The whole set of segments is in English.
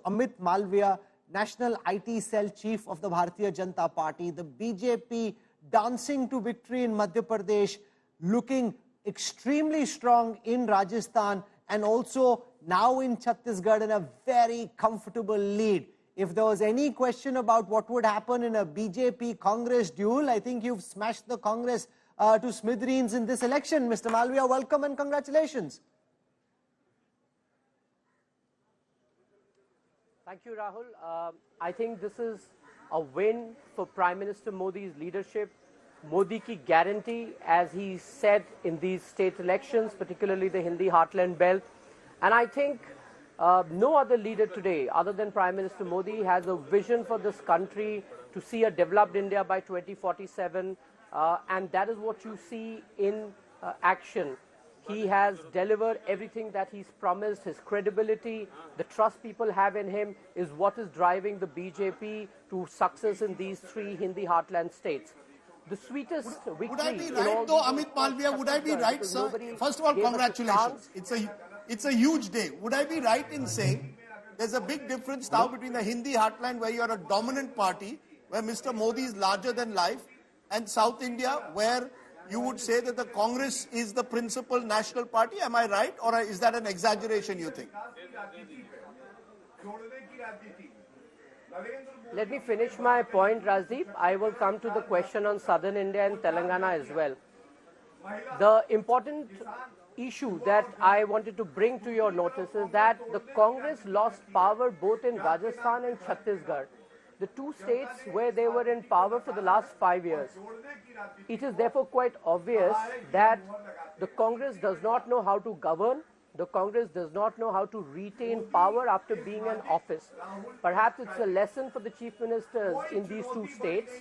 Amit Malviya, National IT Cell Chief of the Bharatiya Janata Party, the BJP dancing to victory in Madhya Pradesh, looking extremely strong in Rajasthan, and also now in Chhattisgarh in a very comfortable lead. If there was any question about what would happen in a BJP-Congress duel, I think you've smashed the Congress to smithereens in this election. Mr. Malviya, welcome and congratulations. Thank you, Rahul. I think this is a win for Prime Minister Modi's leadership. Modi ki guarantee, as he said in these state elections, particularly the Hindi heartland belt. And I think no other leader today, other than Prime Minister Modi, has a vision for this country to see a developed India by 2047. And that is what you see in action. He has delivered everything that he's promised. His credibility, the trust people have in him is what is driving the BJP to success in these three Hindi heartland states. The sweetest victory. Would I be right though, Amit Malviya? Would I be right, sir? First of all, congratulations. It's a huge day. Would I be right in saying there's a big difference now between the Hindi heartland, where you are a dominant party, where Mr. Modi is larger than life, and South India, where you would say that the Congress is the principal national party? Am I right, or is that an exaggeration, you think? Let me finish my point, Rajdeep. I will come to the question on Southern India and Telangana as well. The important issue that I wanted to bring to your notice is that the Congress lost power both in Rajasthan and Chhattisgarh, the two states where they were in power for the last 5 years. It is therefore quite obvious that the Congress does not know how to govern. The Congress does not know how to retain power after being in office. Perhaps it's a lesson for the chief ministers in these two states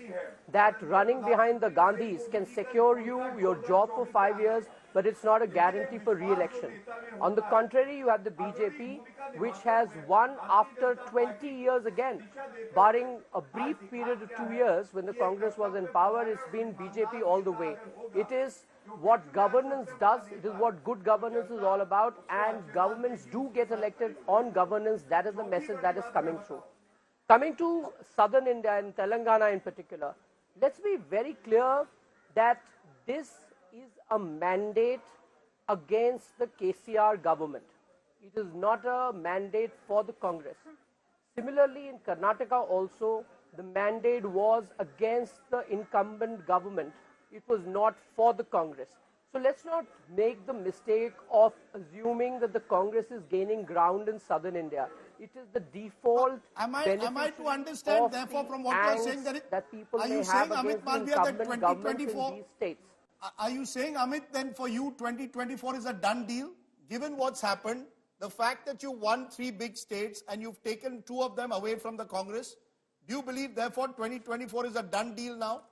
that running behind the Gandhis can secure you your job for 5 years, but it's not a guarantee for re-election. On the contrary, you have the BJP, which has won after 20 years again. Barring a brief period of 2 years when the Congress was in power, it's been BJP all the way. It is what governance does, it is what good governance is all about, and governments do get elected on governance. That is the message that is coming through. Coming to Southern India and Telangana in particular, let's be very clear that this is a mandate against the KCR government. It is not a mandate for the Congress. Similarly, in Karnataka also, the mandate was against the incumbent government. It was not for the Congress. So let's not make the mistake of assuming that the Congress is gaining ground in Southern India. It is the default. Am I to understand, therefore, from what you are saying, that people are you may saying, have Amit against Malviya, the that incumbent governments 2024? in these states? Are you saying, Amit, then for you, 2024 is a done deal? Given what's happened, the fact that you won 3 big states and you've taken 2 of them away from the Congress, do you believe, therefore, 2024 is a done deal now?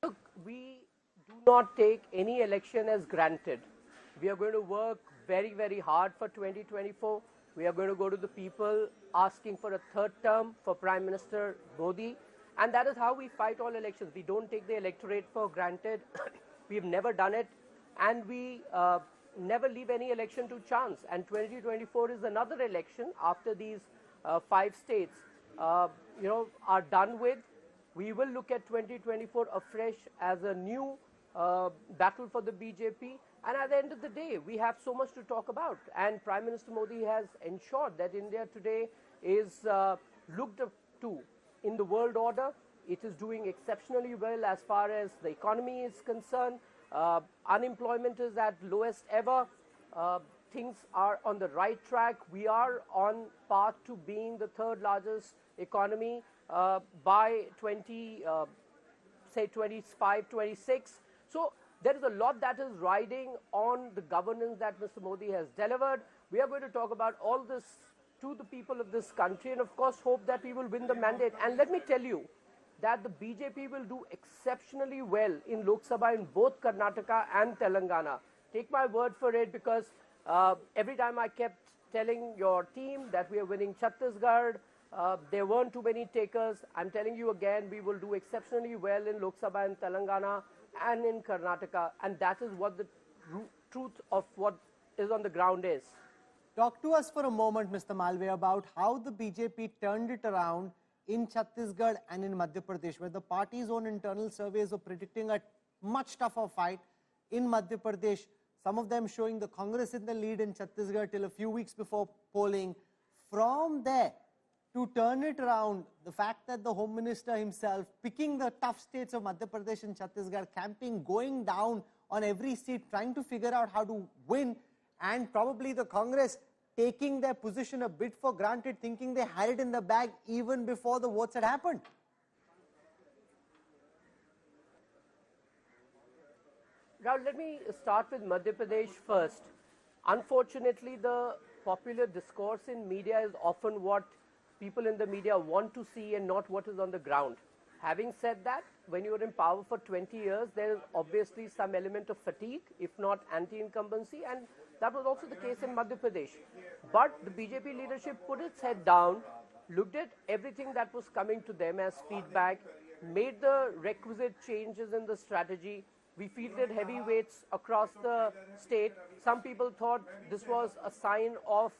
Look, we do not take any election as granted. We are going to work very, very hard for 2024. We are going to go to the people asking for a 3rd term for Prime Minister Modi. And that is how we fight all elections. We don't take the electorate for granted. We've never done it. And we never leave any election to chance. And 2024 is another election after these 5 states are done with. We will look at 2024 afresh as a new battle for the BJP. And at the end of the day, we have so much to talk about. And Prime Minister Modi has ensured that India today is looked up to in the world order. It is doing exceptionally well as far as the economy is concerned. Unemployment is at lowest ever. Things are on the right track. We are on path to being the 3rd largest economy by 25, 26. So there is a lot that is riding on the governance that Mr. Modi has delivered. We are going to talk about all this to the people of this country and of course hope that we will win the mandate. And let me tell you that the BJP will do exceptionally well in Lok Sabha in both Karnataka and Telangana. Take my word for it, because every time I kept telling your team that we are winning Chhattisgarh, there weren't too many takers. I'm telling you again, we will do exceptionally well in Lok Sabha and Telangana and in Karnataka, and that is what the truth of what is on the ground is. Talk to us for a moment, Mr. Malviya, about how the BJP turned it around in Chhattisgarh and in Madhya Pradesh, where the party's own internal surveys were predicting a much tougher fight in Madhya Pradesh, some of them showing the Congress in the lead in Chhattisgarh till a few weeks before polling. From there, to turn it around, the fact that the Home Minister himself picking the tough states of Madhya Pradesh and Chhattisgarh, camping, going down on every seat, trying to figure out how to win, and probably the Congress taking their position a bit for granted, thinking they had it in the bag even before the votes had happened. Now, let me start with Madhya Pradesh first. Unfortunately, the popular discourse in media is often what people in the media want to see and not what is on the ground. Having said that, when you are in power for 20 years, there is obviously some element of fatigue, if not anti-incumbency, and that was also the case in Madhya Pradesh. But the BJP leadership put its head down, looked at everything that was coming to them as feedback, made the requisite changes in the strategy. We fielded heavyweights across the state. Some people thought this was a sign of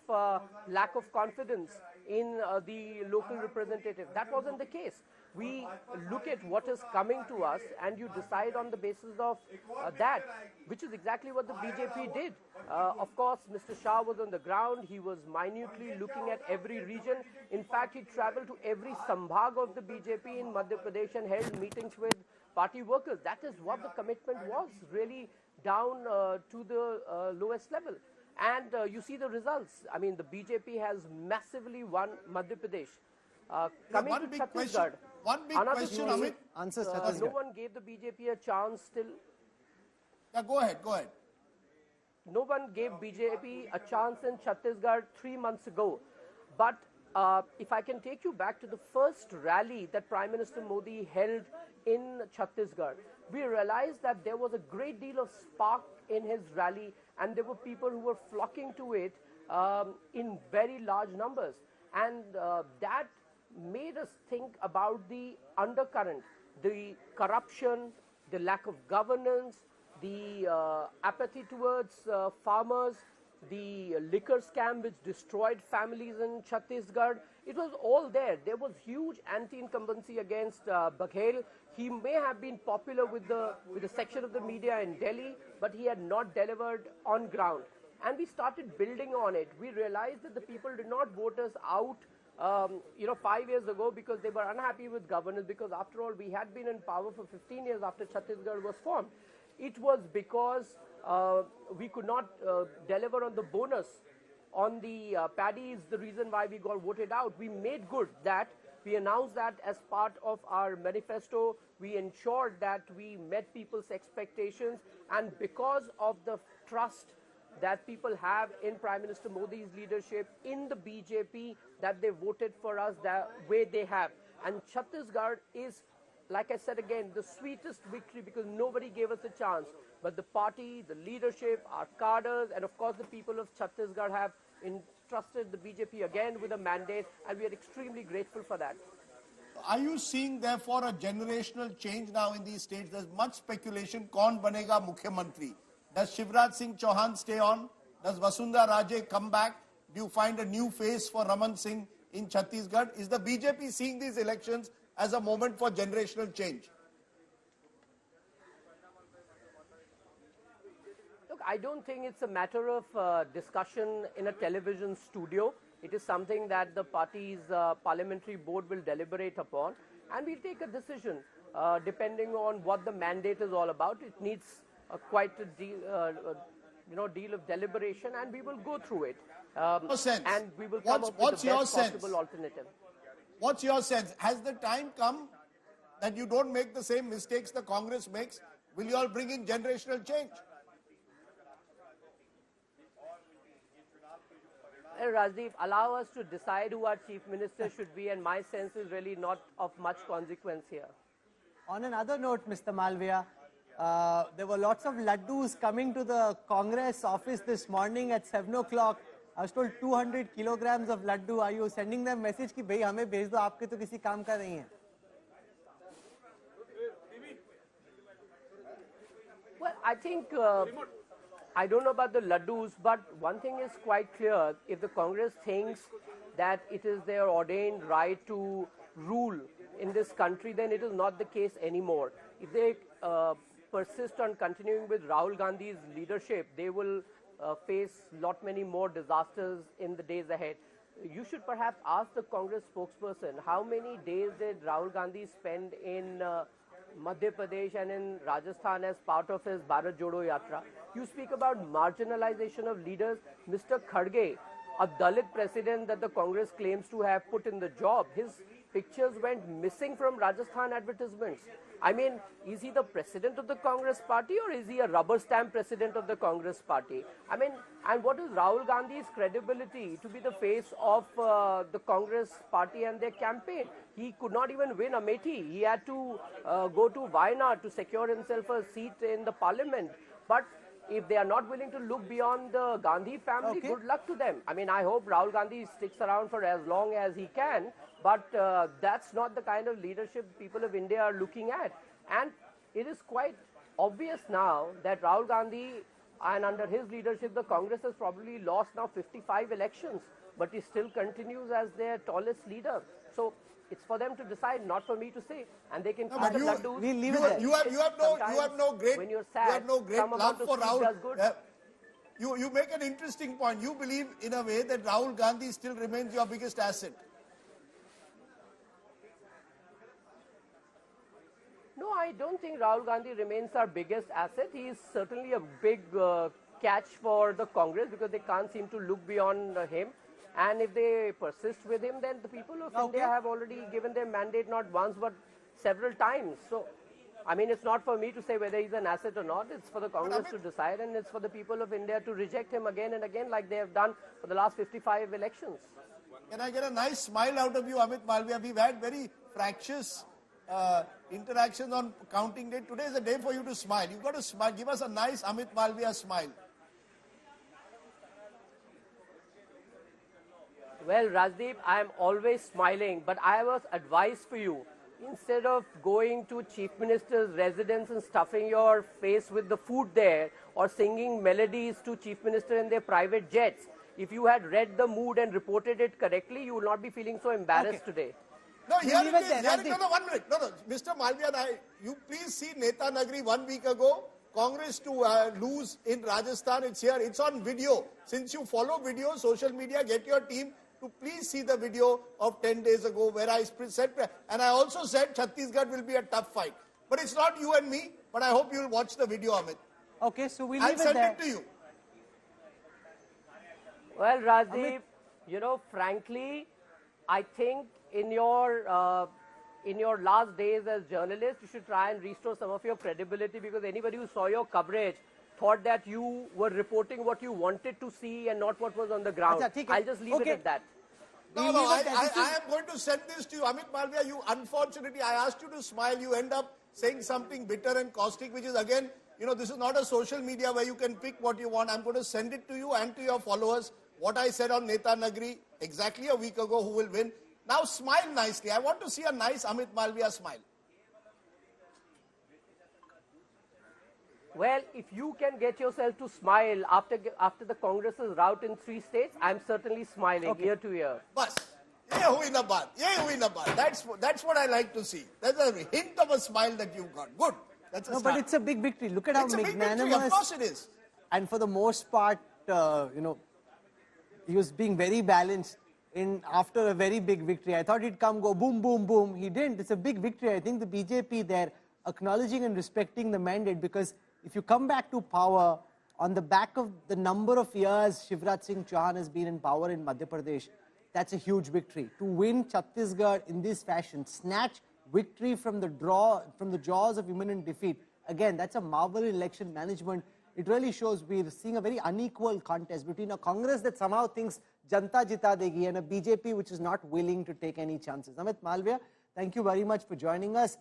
lack of confidence in the local representative. That wasn't the case. We look at what is coming to us and you decide on the basis of that, which is exactly what the BJP did. Of course, Mr. Shah was on the ground. He was minutely looking at every region. In fact, he traveled to every sambhag of the BJP in Madhya Pradesh and held meetings with party workers. That is what the commitment was, really down to the lowest level. And you see the results. I mean, the BJP has massively won Madhya Pradesh. Coming to Chhattisgarh, one big question, Amit. Answers Chhattisgarh. No one gave the BJP a chance till. Yeah, go ahead, go ahead. No one gave BJP a chance in Chhattisgarh 3 months ago. But if I can take you back to the first rally that Prime Minister Modi held in Chhattisgarh, we realized that there was a great deal of spark in his rally and there were people who were flocking to it in very large numbers. And that made us think about the undercurrent, the corruption, the lack of governance, the apathy towards farmers, the liquor scam which destroyed families in Chhattisgarh. It was all there. There was huge anti-incumbency against Baghel. He may have been popular with the section of the media in Delhi, but he had not delivered on ground. And we started building on it. We realized that the people did not vote us out 5 years ago because they were unhappy with governance, because after all, we had been in power for 15 years after Chhattisgarh was formed. It was because we could not deliver on the bonus on the paddy is the reason why we got voted out. We made good that. We announced that as part of our manifesto. We ensured that we met people's expectations, and because of the trust that people have in Prime Minister Modi's leadership, in the BJP, that they voted for us the way they have. And Chhattisgarh is, like I said again, the sweetest victory because nobody gave us a chance. But the party, the leadership, our cadres, and of course the people of Chhattisgarh have entrusted the BJP again with a mandate, and we are extremely grateful for that. Are you seeing, therefore, a generational change now in these states? There's much speculation. Kaun banega Mukhyamantri? Does Shivraj Singh Chauhan stay on? Does Vasundhara Raje come back? Do you find a new face for Raman Singh in Chhattisgarh? Is the BJP seeing these elections as a moment for generational change? Look, I don't think it's a matter of discussion in a television studio. It is something that the party's parliamentary board will deliberate upon, and we'll take a decision depending on what the mandate is all about. It needs quite a deal of deliberation, and we will go through it. And we will come up with the best possible alternative. What's your sense? Has the time come that you don't make the same mistakes the Congress makes? Will you all bring in generational change? Rajdeep, allow us to decide who our chief minister should be, and my sense is really not of much consequence here. On another note, Mr. Malviya, there were lots of laddus coming to the Congress office this morning at 7 o'clock. I was told 200 kilograms of laddu. Are you sending them message कि भाई हमें भेज दो, आपके तो किसी काम का नहीं है? Well, I don't know about the laddus, but one thing is quite clear. If the Congress thinks that it is their ordained right to rule in this country, then it is not the case anymore. If they persist on continuing with Rahul Gandhi's leadership, they will face lot many more disasters in the days ahead. You should perhaps ask the Congress spokesperson, how many days did Rahul Gandhi spend in Madhya Pradesh and in Rajasthan as part of his Bharat Jodo Yatra? You speak about marginalization of leaders. Mr. Kharge, a Dalit president that the Congress claims to have put in the job, his pictures went missing from Rajasthan advertisements. I mean, is he the president of the Congress party or is he a rubber stamp president of the Congress party? I mean, and what is Rahul Gandhi's credibility to be the face of the Congress party and their campaign? He could not even win Amethi. He had to go to Wayanad to secure himself a seat in the parliament. But if they are not willing to look beyond the Gandhi family, good luck to them. I mean, I hope Rahul Gandhi sticks around for as long as he can, but that's not the kind of leadership people of India are looking at. And it is quite obvious now that Rahul Gandhi, and under his leadership, the Congress has probably lost now 55 elections, but he still continues as their tallest leader. So it's for them to decide, not for me to say. And they can keep the laddus. We'll leave it there. You have no great love for Rahul. You make an interesting point. You believe in a way that Rahul Gandhi still remains your biggest asset. No, I don't think Rahul Gandhi remains our biggest asset. He is certainly a big catch for the Congress because they can't seem to look beyond him. And if they persist with him, then the people of India have already given their mandate not once but several times. So, I mean, it's not for me to say whether he's an asset or not. It's for the Congress to decide, and it's for the people of India to reject him again and again like they have done for the last 55 elections. Can I get a nice smile out of you, Amit Malviya? We've had very fractious interactions on counting day. Today is a day for you to smile. You've got to smile. Give us a nice Amit Malviya smile. Well, Rajdeep, I am always smiling, but I have advice for you. Instead of going to Chief Minister's residence and stuffing your face with the food there or singing melodies to Chief Minister in their private jets, if you had read the mood and reported it correctly, you will not be feeling so embarrassed today. No, here it is. No, 1 minute. No, Mr. Malviya, you please see Neta Nagari 1 week ago. Congress to lose in Rajasthan. It's here. It's on video. Since you follow video, social media, get your team to please see the video of 10 days ago where I said, and I also said Chhattisgarh will be a tough fight. But it's not you and me, but I hope you'll watch the video, Amit. Okay, so we'll leave it there. I'll send it to you. Well, Rajdeep, you know, frankly, I think in your last days as journalist, you should try and restore some of your credibility because anybody who saw your coverage thought that you were reporting what you wanted to see and not what was on the ground. I'll just leave it at that. No, I am going to send this to you. Amit Malviya, unfortunately, I asked you to smile. You end up saying something bitter and caustic, which is again, you know, this is not a social media where you can pick what you want. I'm going to send it to you and to your followers. What I said on Neta Nagari exactly a week ago, who will win. Now smile nicely. I want to see a nice Amit Malviya smile. Well, if you can get yourself to smile after the Congress's rout in 3 states, I'm certainly smiling ear to ear. Bas. That's what I like to see. There's a hint of a smile that you've got. Good. That's a start. But it's a big victory. Look at how magnanimous. Of course it is. And for the most part, you know, he was being very balanced after a very big victory. I thought he'd go boom, boom, boom. He didn't. It's a big victory. I think the BJP there acknowledging and respecting the mandate, because if you come back to power on the back of the number of years Shivraj Singh Chauhan has been in power in Madhya Pradesh, that's a huge victory. To win Chhattisgarh in this fashion, snatch victory from the jaws of imminent defeat, again, that's a marvel in election management. It really shows we're seeing a very unequal contest between a Congress that somehow thinks Janta Jita Degi and a BJP which is not willing to take any chances. Amit Malviya, thank you very much for joining us.